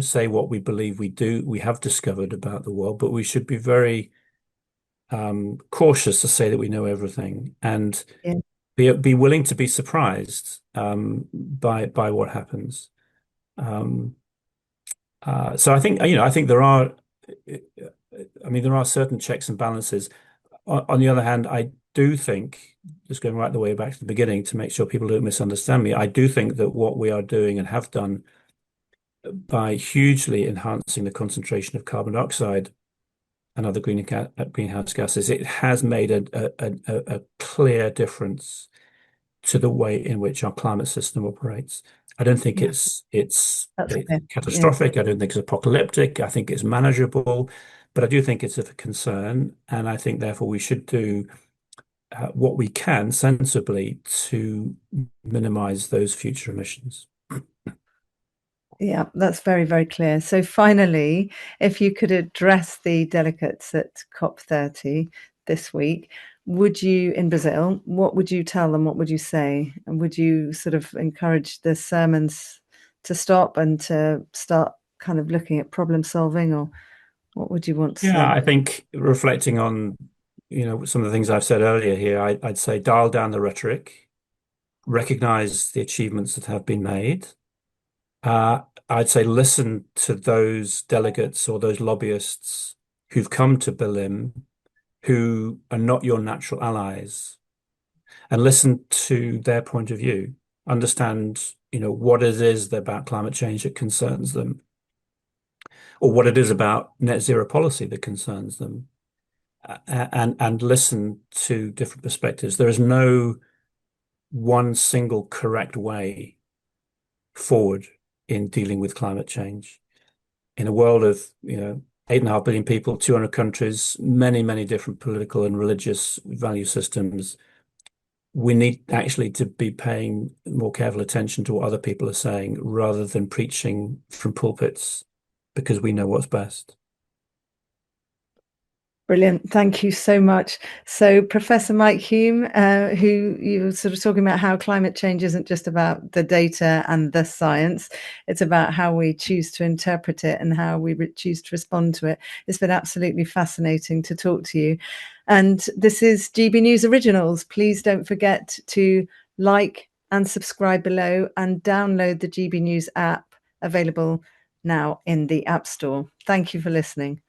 say what we believe we have discovered about the world, but we should be very cautious to say that we know everything, and yeah, be willing to be surprised by what happens. Um, so I think there are certain checks and balances. On the other hand, I do think, just going right the way back to the beginning to make sure people don't misunderstand me, I do think that what we are doing and have done by hugely enhancing the concentration of carbon dioxide and other greenhouse gases, it has made a clear difference to the way in which our climate system operates. I don't think yeah, that's it's clear. Yeah, catastrophic. I don't think it's apocalyptic. I think it's manageable, but I do think it's of concern, and I think therefore we should do what we can sensibly to minimize those future emissions. yeah, that's very, very clear. So finally, if you could address the delegates at COP30 this week, in Brazil, what would you tell them? What would you say? And would you sort of encourage the sermons to stop and to start kind of looking at problem solving, or what would you want to Yeah, say? I think reflecting on, some of the things I've said earlier here, I'd say dial down the rhetoric, recognize the achievements that have been made. I'd say listen to those delegates or those lobbyists who've come to Berlin who are not your natural allies, and listen to their point of view. Understand, what it is about climate change that concerns them, or what it is about net zero policy that concerns them, and listen to different perspectives. There is no one single correct way forward in dealing with climate change. In a world of, 8.5 billion people, 200 countries, many, many different political and religious value systems, we need actually to be paying more careful attention to what other people are saying rather than preaching from pulpits because we know what's best. Brilliant. Thank you so much. So, Professor Mike Hulme, who you were sort of talking about how climate change isn't just about the data and the science, it's about how we choose to interpret it and how we choose to respond to it. It's been absolutely fascinating to talk to you. And this is GB News Originals. Please don't forget to like and subscribe below and download the GB News app, available now in the App Store. Thank you for listening.